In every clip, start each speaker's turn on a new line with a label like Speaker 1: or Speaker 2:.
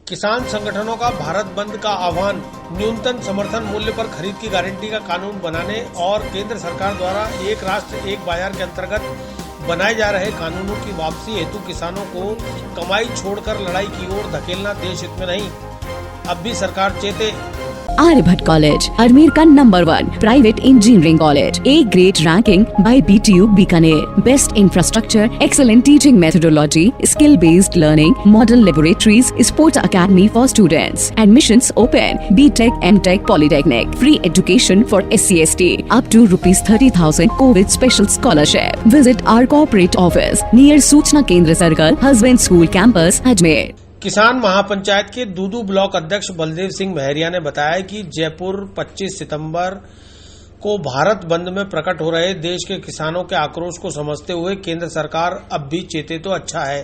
Speaker 1: किसान संगठनों का भारत बंद का आह्वान, न्यूनतम समर्थन मूल्य पर खरीद की गारंटी का कानून बनाने और केंद्र सरकार द्वारा एक राष्ट्र एक बाजार के अंतर्गत बनाए जा रहे कानूनों की वापसी हेतु किसानों को कमाई छोड़कर लड़ाई की ओर धकेलना देश हित में नहीं। अब भी सरकार चेते।
Speaker 2: आर्यभट्ट कॉलेज, अजमेर का number 1 private engineering college, A grade ranking by BTU Bikaner, best infrastructure, excellent teaching methodology, skill based learning, model laboratories, sports academy for students, admissions open, BTech, MTech, polytechnic, free education for SC/ST, up to ₹30,000 COVID special scholarship. Visit our corporate office near Suchna Kendra circle, husband school campus, Ajmer.
Speaker 1: किसान महापंचायत के Dudu block अध्यक्ष बलदेव सिंह महरिया ने बताया कि जयपुर 25 सितंबर को भारत बंद में प्रकट हो रहे देश के किसानों के आक्रोश को समझते हुए केंद्र सरकार अब भी चेते तो अच्छा है।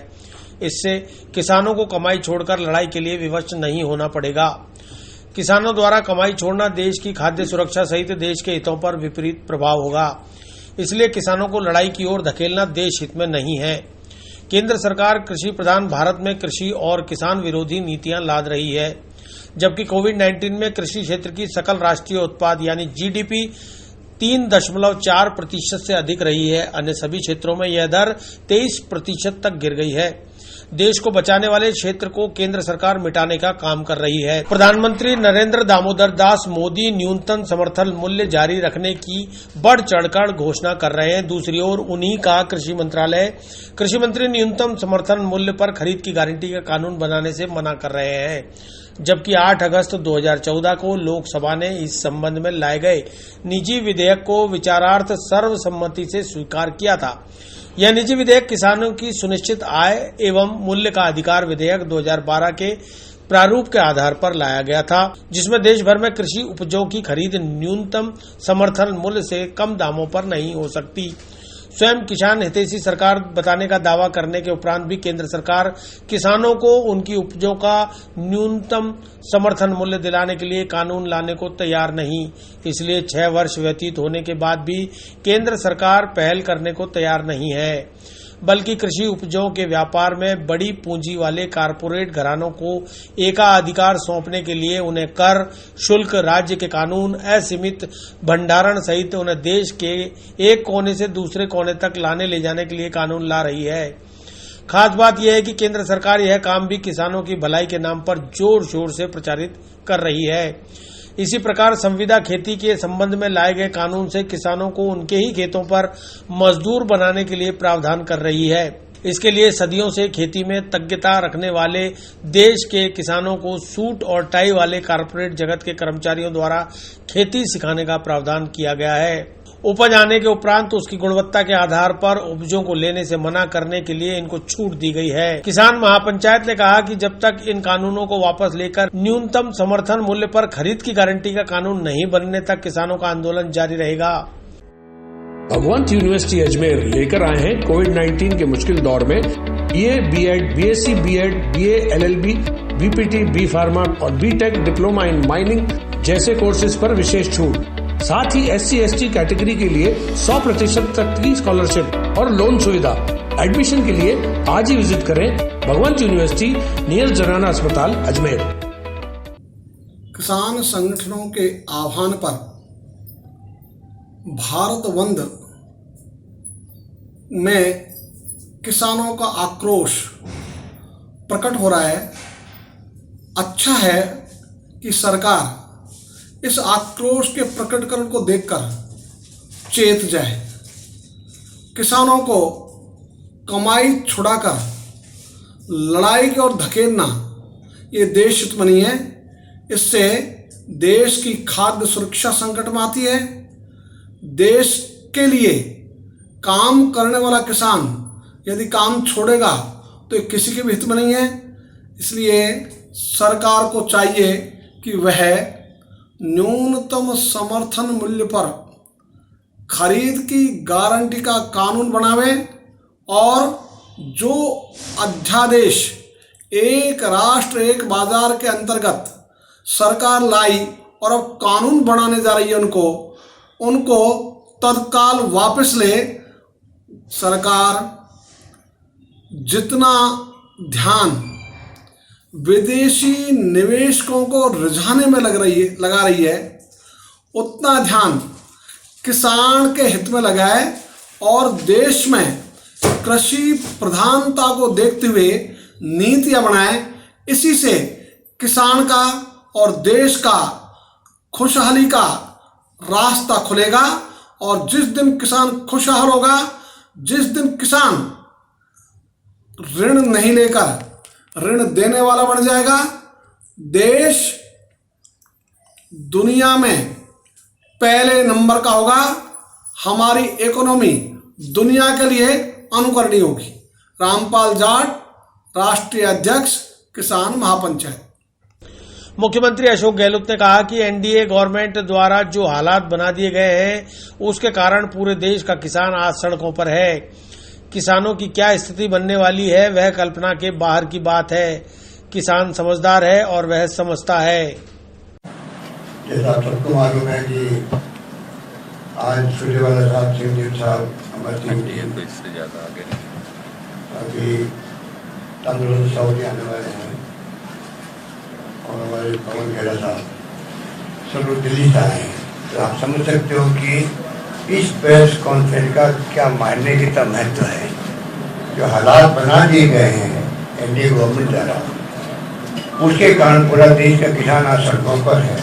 Speaker 1: इससे किसानों को कमाई छोड़कर लड़ाई के लिए विवश नहीं होना पड़ेगा। किसानों द्वारा कमाई छोड़ना देश की खाद्य सुरक्षा सहित देश के हितों पर विपरीत प्रभाव होगा। इसलिए किसानों को लड़ाई की ओर धकेलना देश हित में नहीं है। केंद्र सरकार कृषि प्रधान भारत में कृषि और किसान विरोधी नीतियां लाद रही है, जबकि कोविड-19 में कृषि क्षेत्र की सकल राष्ट्रीय उत्पाद यानी GDP 3.4% से अधिक रही है। अन्य सभी क्षेत्रों में यह दर 23% तक गिर गई है। देश को बचाने वाले क्षेत्र को केंद्र सरकार मिटाने का काम कर रही है। प्रधानमंत्री नरेंद्र दामोदर दास मोदी न्यूनतम समर्थन मूल्य जारी रखने की बढ़ चढ़कर घोषणा कर रहे हैं। दूसरी ओर उन्हीं का कृषि मंत्रालय कृषि मंत्री न्यूनतम समर्थन मूल्य पर खरीद की गारंटी का कानून बनाने से मना कर रहे हैं, जबकि 8 अगस्त 2014 को लोकसभा ने इस संबंध में लाए गए निजी विधेयक को विचारार्थ सर्वसम्मति से स्वीकार किया था। यह निजी विधेयक किसानों की सुनिश्चित आय एवं मूल्य का अधिकार विधेयक 2012 के प्रारूप के आधार पर लाया गया था, जिसमें देश भर में कृषि उपजों की खरीद न्यूनतम समर्थन मूल्य से कम दामों पर नहीं हो सकती। स्वयं किसान हितैषी सरकार बताने का दावा करने के उपरांत भी केंद्र सरकार किसानों को उनकी उपजों का न्यूनतम समर्थन मूल्य दिलाने के लिए कानून लाने को तैयार नहीं। इसलिए 6 वर्ष व्यतीत होने के बाद भी केंद्र सरकार पहल करने को तैयार नहीं है, बल्कि कृषि उपजों के व्यापार में बड़ी पूंजी वाले कारपोरेट घरानों को एकाधिकार सौंपने के लिए उन्हें कर, शुल्क, राज्य के कानून, असीमित भंडारण सहित उन्हें देश के एक कोने से दूसरे कोने तक लाने ले जाने के लिए कानून ला रही है। खास बात यह है कि केंद्र सरकार यह काम भी किसानों की भलाई के नाम पर जोर शोर से प्रचारित कर रही है। इसी प्रकार संविदा खेती के संबंध में लाए गए कानून से किसानों को उनके ही खेतों पर मजदूर बनाने के लिए प्रावधान कर रही है। इसके लिए सदियों से खेती में तज्ञता रखने वाले देश के किसानों को सूट और टाई वाले कारपोरेट जगत के कर्मचारियों द्वारा खेती सिखाने का प्रावधान किया गया है। उपज आने के उपरांत उसकी गुणवत्ता के आधार पर उपजों को लेने से मना करने के लिए इनको छूट दी गई है। किसान महापंचायत ने कहा कि जब तक इन कानूनों को वापस लेकर न्यूनतम समर्थन मूल्य पर खरीद की गारंटी का कानून नहीं बनने तक किसानों का आंदोलन जारी रहेगा।
Speaker 3: भगवंत यूनिवर्सिटी अजमेर लेकर आए हैं कोविड-19 के मुश्किल दौर में BA, B.Ed, BSc, B.Ed, BA, LLB, BPT, B pharma और BTech डिप्लोमा इन माइनिंग जैसे कोर्सेज पर विशेष छूट। साथ ही SC/ST कैटेगरी के लिए 100% तक की स्कॉलरशिप और लोन सुविधा। एडमिशन के लिए आज ही विजिट करें भगवंत यूनिवर्सिटी नियर जनाना अस्पताल अजमेर।
Speaker 4: किसान संगठनों के आह्वान पर भारत बंद में किसानों का आक्रोश प्रकट हो रहा है। अच्छा है कि सरकार इस आक्रोश के प्रकटीकरण को देखकर चेत जाए। किसानों को कमाई छुड़ाकर लड़ाई की ओर धकेलना ये देश हित में नहीं है। इससे देश की खाद्य सुरक्षा संकट में आती है। देश के लिए काम करने वाला किसान यदि काम छोड़ेगा तो किसी के भी हित में नहीं है। इसलिए सरकार को चाहिए कि वह न्यूनतम समर्थन मूल्य पर खरीद की गारंटी का कानून बनावे और जो अध्यादेश एक राष्ट्र एक बाजार के अंतर्गत सरकार लाई और अब कानून बनाने जा रही है उनको तत्काल वापस ले। सरकार जितना ध्यान विदेशी निवेशकों को रिझाने में लगा रही है, उतना ध्यान किसान के हित में लगाए और देश में कृषि प्रधानता को देखते हुए नीतियां बनाए। इसी से किसान का और देश का खुशहाली का रास्ता खुलेगा। और जिस दिन किसान खुशहाल होगा, जिस दिन किसान ऋण नहीं लेकर ऋण देने वाला बन जाएगा, देश दुनिया में पहले नंबर का होगा। हमारी इकोनॉमी दुनिया के लिए अनुकरणीय होगी। रामपाल जाट, राष्ट्रीय अध्यक्ष, किसान महापंचायत।
Speaker 1: मुख्यमंत्री अशोक गहलोत ने कहा कि एनडीए गवर्नमेंट द्वारा जो हालात बना दिए गए हैं, उसके कारण पूरे देश का किसान आज सड़कों पर है। किसानों की क्या स्थिति बनने वाली है, वह कल्पना के बाहर की बात है। किसान समझदार है और वह समझता है।
Speaker 5: जैसा सबको मालूम है कि आज सूर्यवाला साहब, सिंह साहब, अभी तंदुरुस्त सऊदी आने वाले हैं और हमारे पवन खेड़ा साहब सब लोग दिल्ली से आए हैं। तो आप समझ सकते हो कि इस प्रेस कॉन्फ्रेंस का क्या मायने कितना महत्व है। जो हालात बना दिए गए हैं एनडीए गवर्नमेंट द्वारा, उसके कारण पूरा देश का किसान आज सड़कों पर है।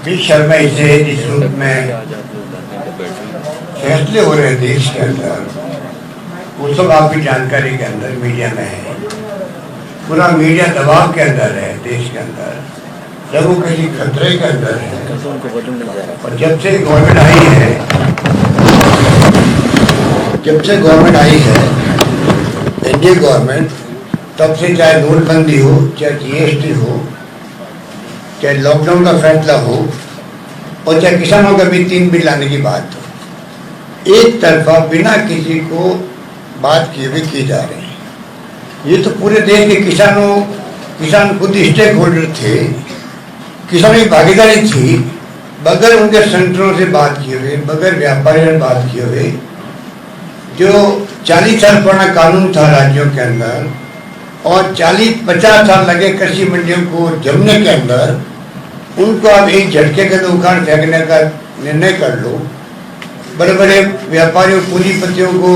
Speaker 5: बीच शर्मा इसे जिस रूप में फैसले हो रहे हैं देश के अंदर, वो सब आपकी जानकारी के अंदर मीडिया में है। पूरा मीडिया दबाव के अंदर है देश के अंदर, लोगों किसी खतरे के अंदर है। और जब से गवर्नमेंट आई है एनडीए गवर्नमेंट, तब से चाहे नोटबंदी हो, चाहे जीएसटी हो, चाहे लॉकडाउन का फैसला हो और चाहे किसानों का भी 3 बिल लाने की बात हो, एक तरफा बिना किसी को बात किए हुए की जा रही है। ये तो पूरे देश के किसान खुद स्टेक होल्डर थे, किसानों की भागीदारी थी। बगैर उनके सेंटरों से बात किए हुए, बगैर व्यापारियों से बात किए हुए, जो 40 साल पुराना कानून था राज्यों के अंदर और 40-50 साल लगे कृषि मंडियों को जमने के अंदर, उनको आप एक झटके के तो उखाड़ फेंकने का निर्णय कर लो। बड़े बड़े व्यापारियों, पूंजीपतियों को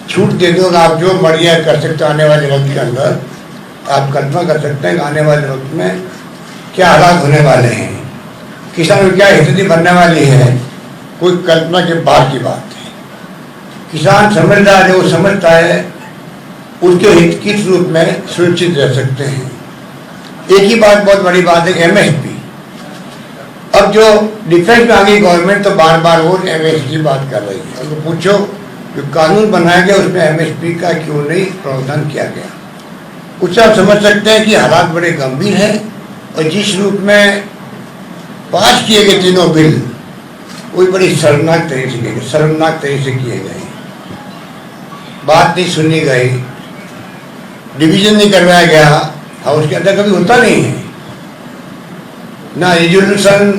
Speaker 5: छूट दे दो, आप जो बढ़िया कर सकते हो। आने वाले वक्त के अंदर आप कल्पना कर सकते हैं आने वाले वक्त में क्या हालात होने वाले हैं, किसानों की क्या स्थिति बनने वाली है, कोई कल्पना के बाहर की बात है। किसान समझदार है, वो समझता है उसके हित किस रूप में सुरक्षित रह सकते हैं। एक ही बात, बहुत बड़ी बात है, एमएसपी। अब जो डिफेंस में आ गई गवर्नमेंट, तो बार बार वो एमएसपी की बात कर रही है। तो पूछो जो कानून बनाया गया उसमें एमएसपी का क्यों नहीं प्रावधान किया गया। कुछ आप समझ सकते हैं कि हालात बड़े गंभीर हैं और जिस रूप में पास किए गए तीनों बिल, वो बड़ी शर्मनाक तरीके से किए गए। बात नहीं सुनी गई, डिवीजन नहीं करवाया गया, हाउस के अंदर कभी होता नहीं है ना। रिजोल्यूशन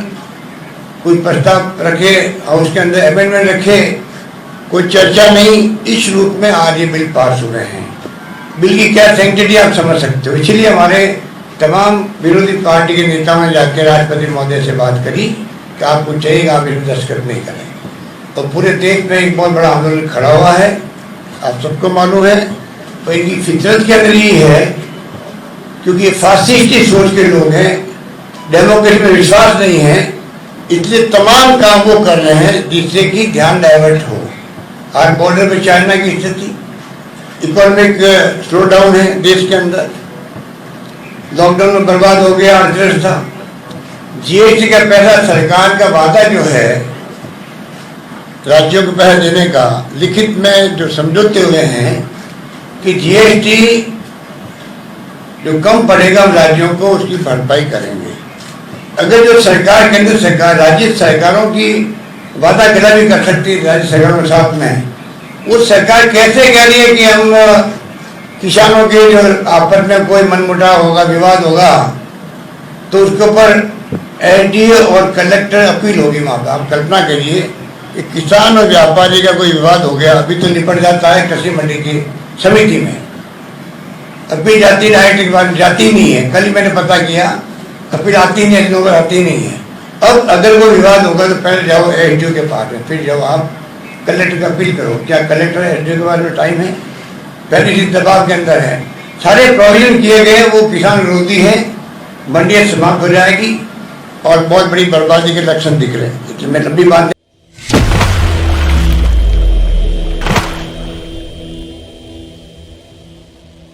Speaker 5: कोई प्रस्ताव रखे, हाउस के अंदर अमेंडमेंट रखे, कोई चर्चा नहीं। इस रूप में आज ये बिल पास हुए हैं। बिल की क्या सैंक्टिटी आप समझ सकते हो। इसलिए हमारे तमाम विरोधी पार्टी के नेताओं ने जाकर राष्ट्रपति महोदय से बात करी कि आपको चाहिए आप इसमें दस्तखत नहीं करें। और पूरे देश में एक बहुत बड़ा आंदोलन खड़ा हुआ है, आप सबको मालूम है। तो इनकी फितरत के अंदर ही है, क्योंकि ये फासिस्टी सोच के लोग हैं, डेमोक्रेसी में विश्वास नहीं है, इसलिए तमाम काम वो कर रहे हैं जिससे कि ध्यान डाइवर्ट हो। आज बॉर्डर पे चाइना की स्थिति, इकोनॉमिक स्लो डाउन है देश के अंदर, लॉकडाउन में बर्बाद हो गया अर्थव्यवस्था। जीएसटी का पैसा, सरकार का वादा जो है राज्यों को पैसा देने का, लिखित में जो समझौते हुए हैं कि जीएसटी जो कम पड़ेगा हम राज्यों को उसकी भरपाई करेंगे। अगर जो सरकार केंद्र सरकार राज्य सरकारों की वादा खिलाफी कर सकती है राज्य सरकारों के साथ में, वो सरकार कैसे कह रही है कि हम किसानों के जो आपस में कोई मनमुटाव होगा, विवाद होगा, तो उसके ऊपर एसडीओ और कलेक्टर अपील होगी वहाँ पर। आप कल्पना करिए कि किसान और व्यापारी का कोई विवाद हो गया, अभी तो निपट जाता है कृषि मंडी की समिति में, अपील जाती डायरेक्ट के बाद जाती नहीं है। कल ही मैंने पता किया, अपील आती नहीं है, नंबर आती नहीं है। अब अगर वो विवाद होगा तो पहले जाओ एसडीओ के पास में, फिर जाओ आप कलेक्टर का अपील करो। क्या कलेक्टर एसडीओ के बारे में टाइम है? पहले इसी दबाव के अंदर है। सारे प्रोविजन किए गए वो किसान विरोधी है, मंडियाँ समाप्त हो जाएगी और बहुत बड़ी बर्बादी के लक्षण दिख रहे हैं। मैं लंबी बात